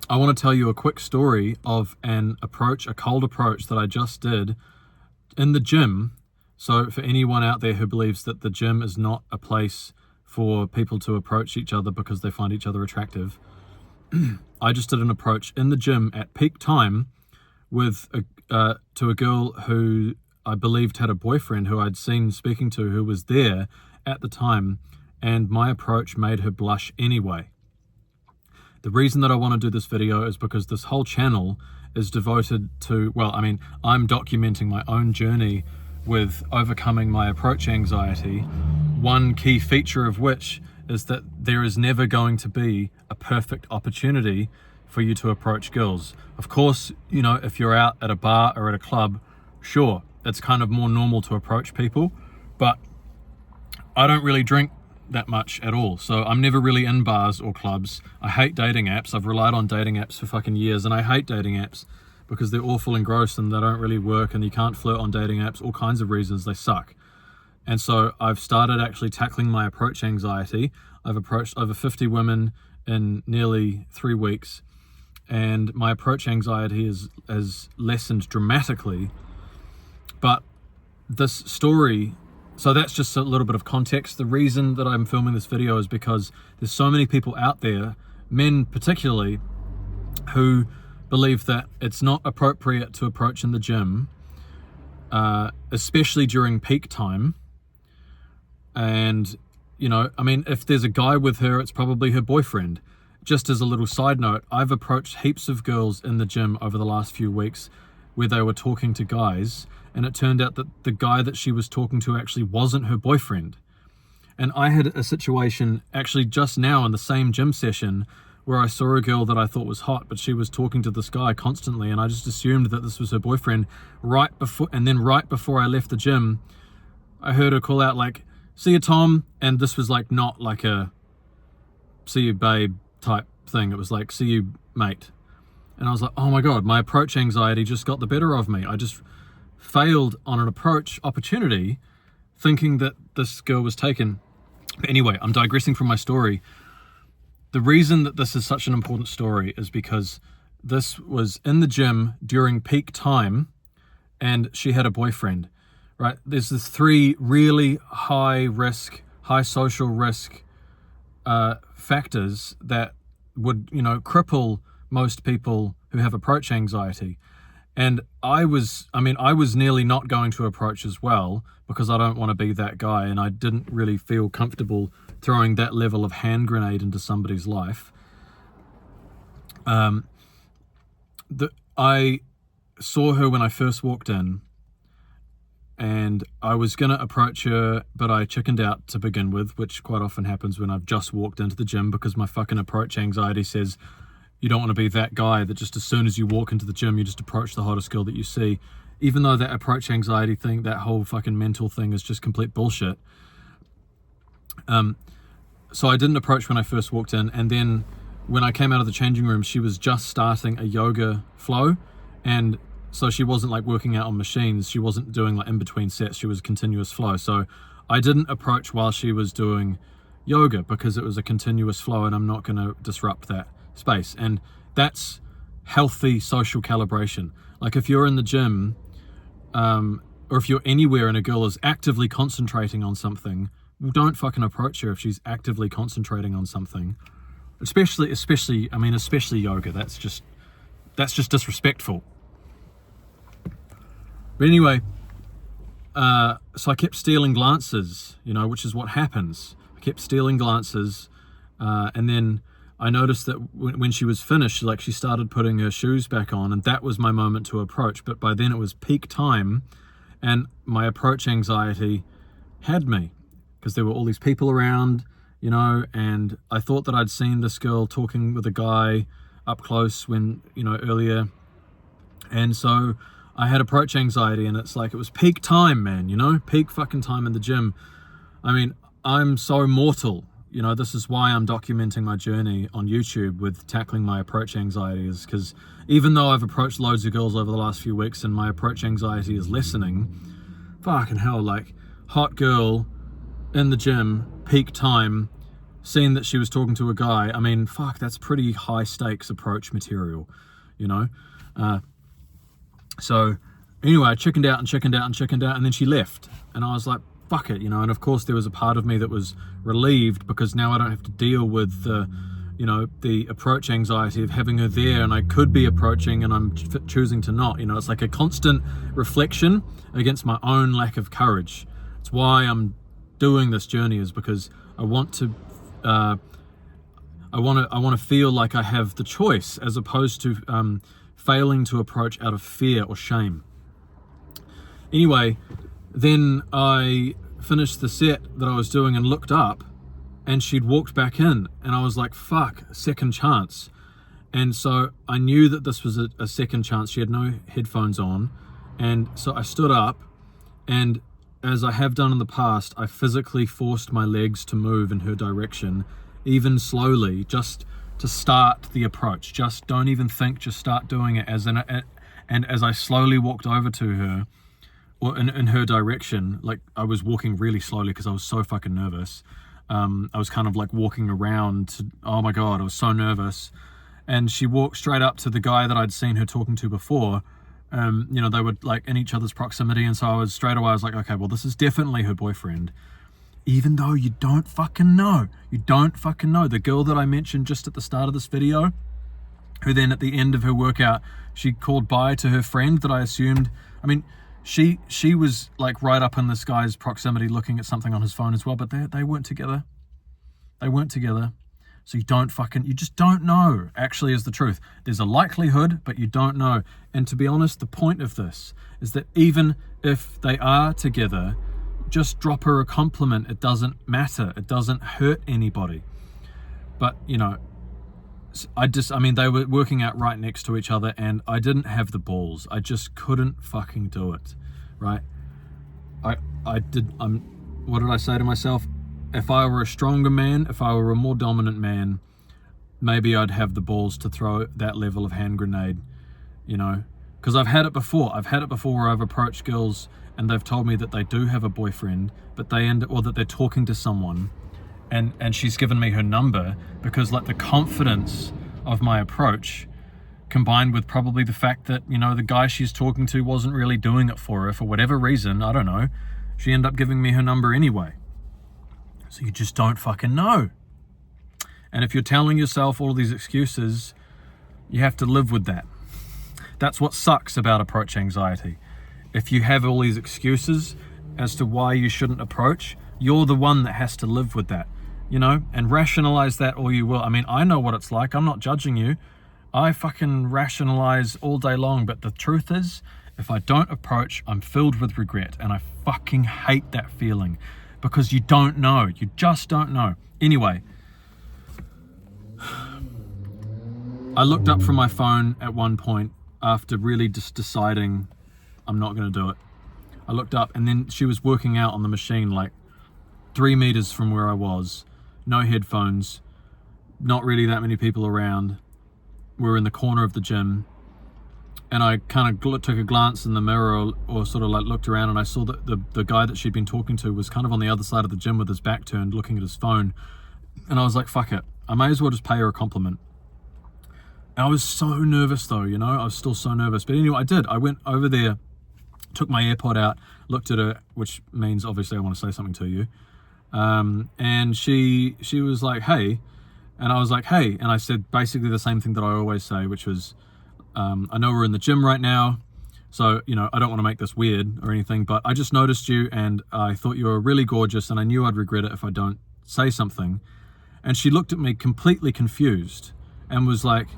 I want to tell you a quick story of a cold approach that I just did in the gym. So for anyone out there who believes that the gym is not a place for people to approach each other because they find each other attractive, I just did an approach in the gym at peak time with to a girl who I believed had a boyfriend who I'd seen speaking to, who was there at the time, and my approach made her blush anyway. The reason that I want to do this video is because this whole channel is devoted to, I'm documenting my own journey with overcoming my approach anxiety, one key feature of which is that there is never going to be a perfect opportunity for you to approach girls. Of course, if you're out at a bar or at a club, sure, it's kind of more normal to approach people, but I don't really drink that much at all, so I'm never really in bars or clubs. I hate dating apps. I've relied on dating apps for fucking years, and I hate dating apps because they're awful and gross and they don't really work, and you can't flirt on dating apps, all kinds of reasons. They suck. And so I've started actually tackling my approach anxiety. I've approached over 50 women in nearly 3 weeks, and my approach anxiety has lessened dramatically. But this story, so that's just a little bit of context. The reason that I'm filming this video is because there's so many people out there, men particularly, who believe that it's not appropriate to approach in the gym, especially during peak time. And, if there's a guy with her, it's probably her boyfriend. Just as a little side note, I've approached heaps of girls in the gym over the last few weeks where they were talking to guys, and it turned out that the guy that she was talking to actually wasn't her boyfriend. And I had a situation actually just now in the same gym session where I saw a girl that I thought was hot, but she was talking to this guy constantly, and I just assumed that this was her boyfriend right before I left the gym, I heard her call out like, "See you, Tom," and this was like not like a "see you, babe" type thing. It was like, "See you, mate." And I was like, oh my God, my approach anxiety just got the better of me. I just failed on an approach opportunity thinking that this girl was taken. But anyway, I'm digressing from my story. The reason that this is such an important story is because this was in the gym during peak time and she had a boyfriend, right? There's this 3 really high social risk factors that would, cripple most people who have approach anxiety. And I was nearly not going to approach as well because I don't want to be that guy, and I didn't really feel comfortable throwing that level of hand grenade into somebody's life. I saw her when I first walked in, and I was going to approach her, but I chickened out to begin with, which quite often happens when I've just walked into the gym because my fucking approach anxiety says you don't want to be that guy that just as soon as you walk into the gym, you just approach the hottest girl that you see. Even though that approach anxiety thing, that whole fucking mental thing is just complete bullshit. So I didn't approach when I first walked in. And then when I came out of the changing room, she was just starting a yoga flow. And so she wasn't like working out on machines. She wasn't doing like in between sets. She was continuous flow. So I didn't approach while she was doing yoga because it was a continuous flow and I'm not going to disrupt that space. And that's healthy social calibration. Like if you're in the gym or if you're anywhere and a girl is actively concentrating on something, well, don't fucking approach her if she's actively concentrating on something, especially yoga. That's just disrespectful. But anyway, so I kept stealing glances, which is what happens. I kept stealing glances, and then I noticed that when she was finished, she started putting her shoes back on, and that was my moment to approach. But by then it was peak time, and my approach anxiety had me because there were all these people around, and I thought that I'd seen this girl talking with a guy up close earlier. And so I had approach anxiety, and it's like, it was peak time, man, peak fucking time in the gym. I'm so mortal. This is why I'm documenting my journey on YouTube with tackling my approach anxiety, is because even though I've approached loads of girls over the last few weeks and my approach anxiety is lessening, fucking hell, hot girl in the gym, peak time, seen that she was talking to a guy, I mean, fuck, that's pretty high stakes approach material, you know? So anyway, I chickened out, and then she left. And I was like, fuck it, you know? And of course there was a part of me that was relieved, because now I don't have to deal with the, you know, the approach anxiety of having her there, and I could be approaching and I'm choosing to not, you know? It's like a constant reflection against my own lack of courage. It's why I'm doing this journey, is because I want to I want to feel like I have the choice, as opposed to failing to approach out of fear or shame. Anyway, then I finished the set that I was doing and looked up, and she'd walked back in, and I was like, fuck, second chance. And so I knew that this was a second chance. She had no headphones on, and so I stood up, and as I have done in the past, I physically forced my legs to move in her direction, even slowly, just to start the approach. Just don't even think, just start doing it. And as I slowly walked over to her, or in her direction, like I was walking really slowly because I was so fucking nervous. I was kind of like walking around, oh my God, I was so nervous. And she walked straight up to the guy that I'd seen her talking to before. You know, they were like in each other's proximity, and so I was like, okay, well, this is definitely her boyfriend, even though you don't fucking know. The girl that I mentioned just at the start of this video, who then at the end of her workout, she called bye to her friend that I assumed, I mean, she was like right up in this guy's proximity looking at something on his phone as well, but they weren't together. So you just don't know, actually, is the truth. There's a likelihood, but you don't know. And to be honest, the point of this is that even if they are together, just drop her a compliment. It doesn't matter. It doesn't hurt anybody. But, you know, I mean, they were working out right next to each other, and I didn't have the balls. I just couldn't fucking do it, right? What did I say to myself? If I were a stronger man, if I were a more dominant man, maybe I'd have the balls to throw that level of hand grenade, you know? Because I've had it before. Where I've approached girls and they've told me that they do have a boyfriend, but or that they're talking to someone, and she's given me her number, because like the confidence of my approach, combined with probably the fact that, you know, the guy she's talking to wasn't really doing it for her for whatever reason, I don't know, she ended up giving me her number anyway. So you just don't fucking know. And if you're telling yourself all these excuses, you have to live with that. That's what sucks about approach anxiety. If you have all these excuses as to why you shouldn't approach, you're the one that has to live with that, you know, and rationalize that all you will. I mean, I know what it's like. I'm not judging you. I fucking rationalize all day long. But the truth is, if I don't approach, I'm filled with regret, and I fucking hate that feeling. Because you don't know. You just don't know. Anyway, I looked up from my phone at one point after really just deciding I'm not going to do it. I looked up, and then she was working out on the machine like 3 meters from where I was. No headphones. Not really that many people around. We're in the corner of the gym. And I kind of took a glance in the mirror, or sort of like looked around, and I saw that the guy that she'd been talking to was kind of on the other side of the gym with his back turned, looking at his phone. And I was like, fuck it. I may as well just pay her a compliment. And I was so nervous though, you know, I was still so nervous. But anyway, I did. I went over there, took my AirPod out, looked at her, which means obviously I want to say something to you. And she was like, hey. And I was like, hey. And I said basically the same thing that I always say, which was, I know we're in the gym right now, so, you know, I don't want to make this weird or anything, but I just noticed you, and I thought you were really gorgeous, and I knew I'd regret it if I don't say something. And she looked at me completely confused and was like,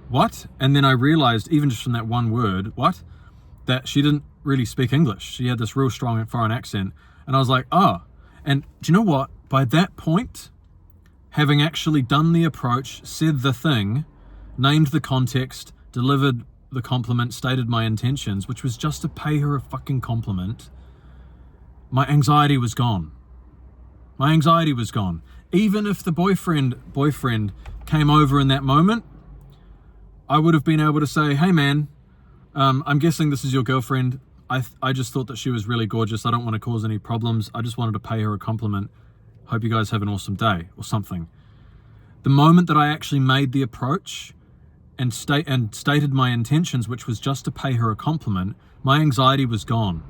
what? And then I realized, even just from that one word, what? That she didn't really speak English. She had this real strong foreign accent. And I was like, oh. And do you know what? By that point, having actually done the approach, said the thing, named the context, delivered the compliment, stated my intentions, which was just to pay her a fucking compliment, my anxiety was gone. My anxiety was gone. Even if the boyfriend came over in that moment, I would have been able to say, hey man, I'm guessing this is your girlfriend. I just thought that she was really gorgeous. I don't want to cause any problems. I just wanted to pay her a compliment. hope you guys have an awesome day, or something. The moment that I actually made the approach and stated my intentions, which was just to pay her a compliment, my anxiety was gone.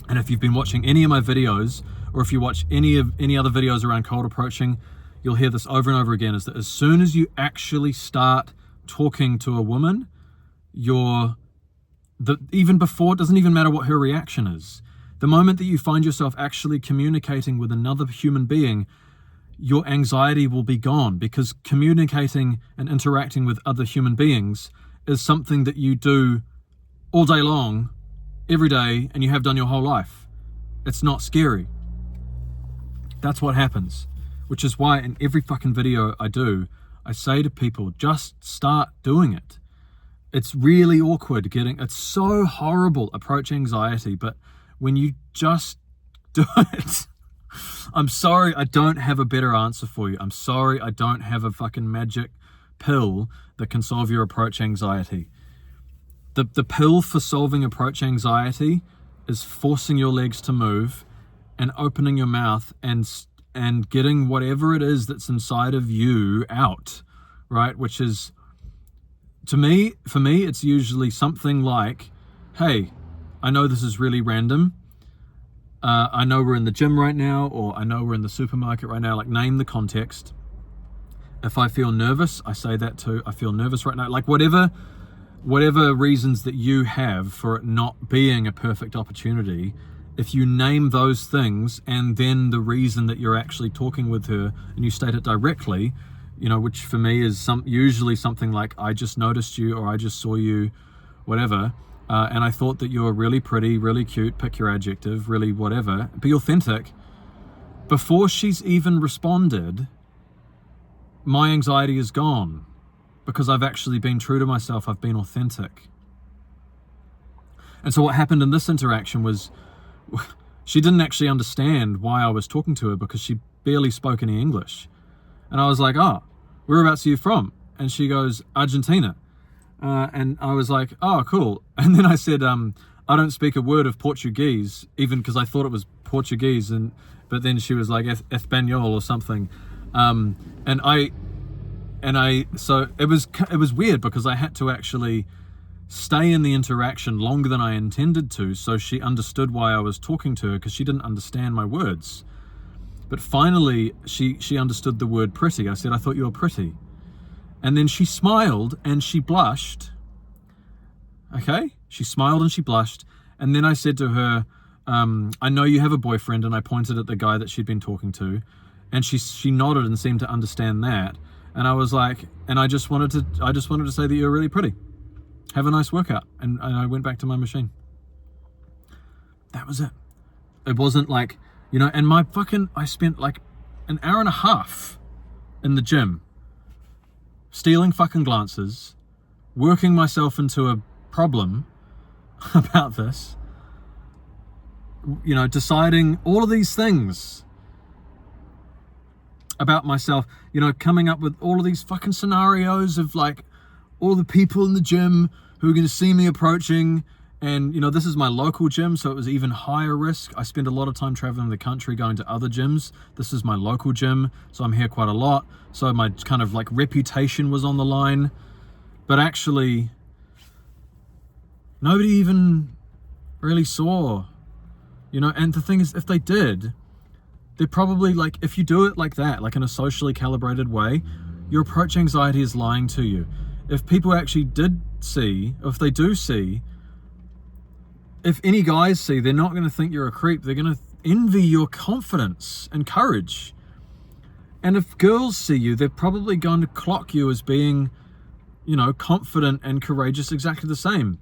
And if you've been watching any of my videos, or if you watch any other videos around cold approaching, you'll hear this over and over again, is that as soon as you actually start talking to a woman, even before, it doesn't even matter what her reaction is. The moment that you find yourself actually communicating with another human being, your anxiety will be gone, because communicating and interacting with other human beings is something that you do all day long, every day, and you have done your whole life. It's not scary. That's what happens, which is why in every fucking video I do, I say to people, just start doing it. It's really awkward it's so horrible, approach anxiety, but when you just do it, I'm sorry I don't have a better answer for you. I'm sorry I don't have a fucking magic pill that can solve your approach anxiety. The pill for solving approach anxiety is forcing your legs to move and opening your mouth and getting whatever it is that's inside of you out, right? Which is, for me, it's usually something like, hey, I know this is really random. I know we're in the gym right now, or I know we're in the supermarket right now. Like, name the context. If I feel nervous, I say that too. I feel nervous right now. Like, whatever reasons that you have for it not being a perfect opportunity, if you name those things and then the reason that you're actually talking with her and you state it directly, which for me is usually something like, I just noticed you, or I just saw you, whatever, and I thought that you were really pretty, really cute, pick your adjective, really whatever, be authentic. Before she's even responded, my anxiety is gone, because I've actually been true to myself. I've been authentic. And so what happened in this interaction was, she didn't actually understand why I was talking to her, because she barely spoke any English. And I was like, oh, whereabouts are you from? And she goes, Argentina. And I was like, oh, cool. And then I said, I don't speak a word of Portuguese, even because I thought it was Portuguese. But then she was like, Espanol or something. So it was weird, because I had to actually stay in the interaction longer than I intended to, so she understood why I was talking to her, because she didn't understand my words. But finally, she understood the word pretty. I said, I thought you were pretty. And then she smiled and she blushed. Okay? She smiled and she blushed. And then I said to her, I know you have a boyfriend, and I pointed at the guy that she'd been talking to. And she nodded and seemed to understand that. And I was like, and I just wanted to say that you're really pretty. Have a nice workout. And I went back to my machine. That was it. It wasn't like, and I spent like an hour and a half in the gym, stealing fucking glances, working myself into a problem about this, deciding all of these things about myself, coming up with all of these fucking scenarios of like all the people in the gym who are going to see me approaching. And, this is my local gym, so it was even higher risk. I spend a lot of time traveling the country going to other gyms. This is my local gym, so I'm here quite a lot. So my kind of like reputation was on the line. But actually, nobody even really saw, and the thing is, if they did, they're probably like, if you do it like that, like in a socially calibrated way, your approach anxiety is lying to you. If people actually did see, or if they do see, if any guys see, they're not going to think you're a creep. They're going to envy your confidence and courage. And if girls see you, they're probably going to clock you as being, confident and courageous exactly the same.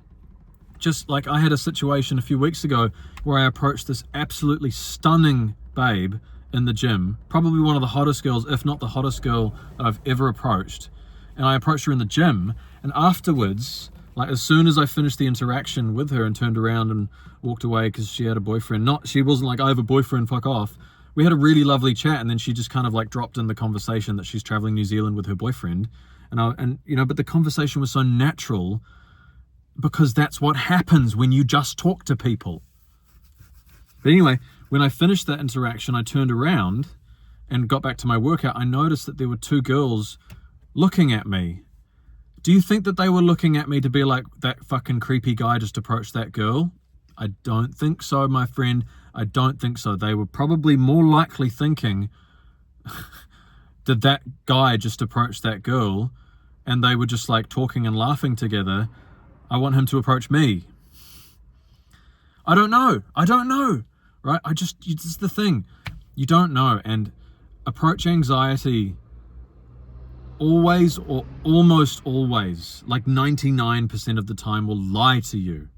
Just like I had a situation a few weeks ago where I approached this absolutely stunning babe in the gym, probably one of the hottest girls, if not the hottest girl that I've ever approached. And I approached her in the gym, and afterwards, like as soon as I finished the interaction with her and turned around and walked away because she had a boyfriend, she wasn't like, I have a boyfriend, fuck off. We had a really lovely chat, and then she just kind of like dropped in the conversation that she's traveling New Zealand with her boyfriend. But the conversation was so natural, because that's what happens when you just talk to people. But anyway, when I finished that interaction, I turned around and got back to my workout, I noticed that there were 2 girls looking at me. Do you think that they were looking at me to be like, that fucking creepy guy just approached that girl? I don't think so, my friend. I don't think so. They were probably more likely thinking, did that guy just approach that girl? And they were just like talking and laughing together. I want him to approach me. I don't know, right? This is the thing. You don't know. And approach anxiety always, or almost always, like 99% of the time, will lie to you.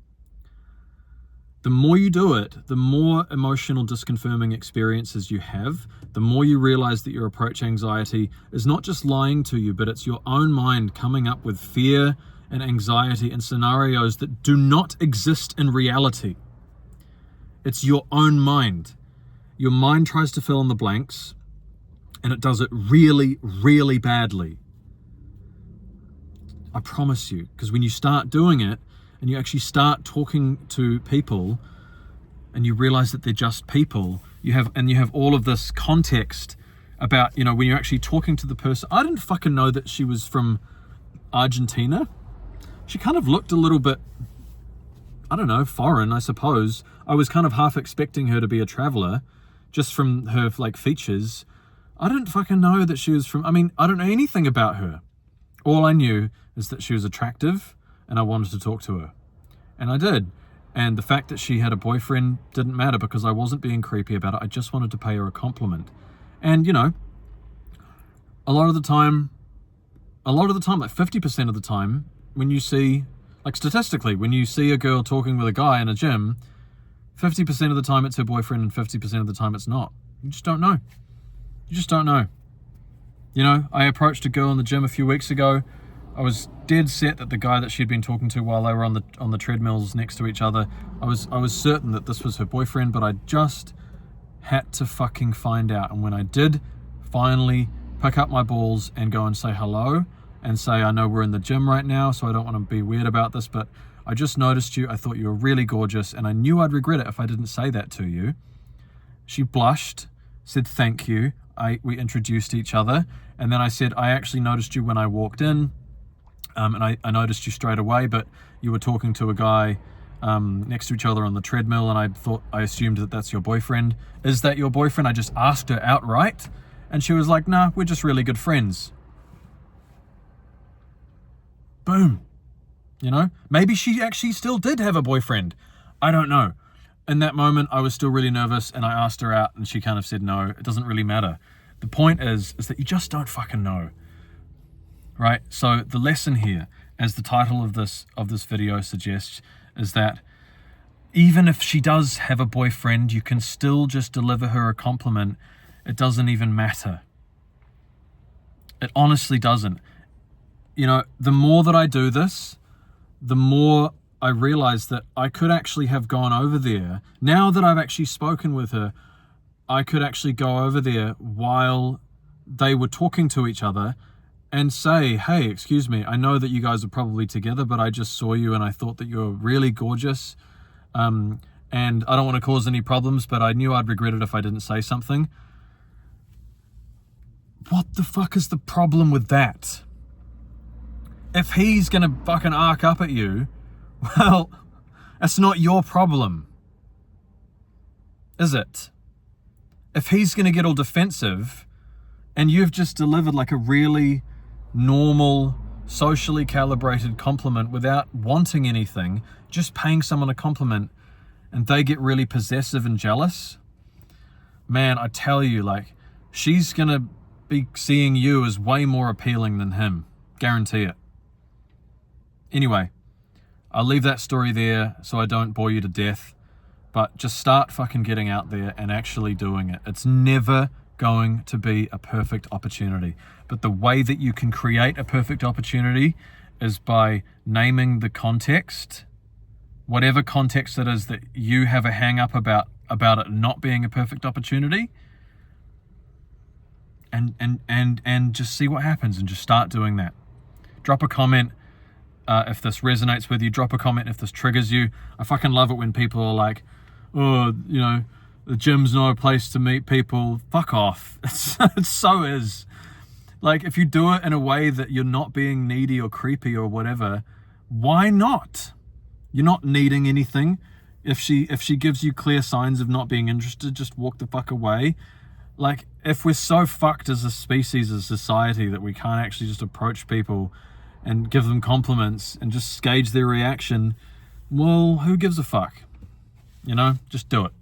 The more you do it, the more emotional disconfirming experiences you have, the more you realize that your approach anxiety is not just lying to you, but it's your own mind coming up with fear and anxiety and scenarios that do not exist in reality. It's your own mind. Your mind tries to fill in the blanks, and it does it really, really badly. I promise you, because when you start doing it, and you actually start talking to people and you realize that they're just people, you have all of this context about, when you're actually talking to the person. I didn't fucking know that she was from Argentina. She kind of looked a little bit, I don't know, foreign, I suppose. I was kind of half expecting her to be a traveler just from her like features. I didn't fucking know that she was from, I don't know anything about her. All I knew is that she was attractive and I wanted to talk to her. And I did. And the fact that she had a boyfriend didn't matter because I wasn't being creepy about it. I just wanted to pay her a compliment. And, a lot of the time, like 50% of the time, when you see, like statistically, when you see a girl talking with a guy in a gym, 50% of the time it's her boyfriend and 50% of the time it's not. You just don't know. You just don't know. I approached a girl in the gym a few weeks ago. I was dead set that the guy that she'd been talking to while they were on the treadmills next to each other, I was certain that this was her boyfriend, but I just had to fucking find out. And when I did finally pick up my balls and go and say hello and say, I know we're in the gym right now, so I don't want to be weird about this, but I just noticed you. I thought you were really gorgeous, and I knew I'd regret it if I didn't say that to you. She blushed, said thank you. We introduced each other, and then I said, I actually noticed you when I walked in. And I noticed you straight away, but you were talking to a guy next to each other on the treadmill, and I assumed that that's your boyfriend. Is that your boyfriend? I just asked her outright, and she was like, nah, we're just really good friends. Boom. Maybe she actually still did have a boyfriend. I don't know. In that moment, I was still really nervous, and I asked her out, and she kind of said no. It doesn't really matter. The point is that you just don't fucking know. Right, so the lesson here, as the title of this video suggests, is that even if she does have a boyfriend, you can still just deliver her a compliment. It doesn't even matter. It honestly doesn't. The more that I do this, the more I realize that I could actually have gone over there. Now that I've actually spoken with her, I could actually go over there while they were talking to each other and say, hey, excuse me, I know that you guys are probably together, but I just saw you and I thought that you were really gorgeous. And I don't want to cause any problems, but I knew I'd regret it if I didn't say something. What the fuck is the problem with that? If he's going to fucking arc up at you, well, that's not your problem. Is it? If he's going to get all defensive and you've just delivered like a really normal, socially calibrated compliment without wanting anything, just paying someone a compliment, and they get really possessive and jealous, man, I tell you, like, she's gonna be seeing you as way more appealing than him. Guarantee it. Anyway, I'll leave that story there so I don't bore you to death, but just start fucking getting out there and actually doing it. It's never going to be a perfect opportunity. But the way that you can create a perfect opportunity is by naming the context, whatever context it is that you have a hang up about it not being a perfect opportunity, and just see what happens and just start doing that. Drop a comment if this resonates with you. Drop a comment if this triggers you. I fucking love it when people are like, oh, the gym's not a place to meet people. Fuck off. It so is. Like, if you do it in a way that you're not being needy or creepy or whatever, why not? You're not needing anything. If she gives you clear signs of not being interested, just walk the fuck away. Like, if we're so fucked as a species, as a society, that we can't actually just approach people and give them compliments and just gauge their reaction, well, who gives a fuck? You know, just do it.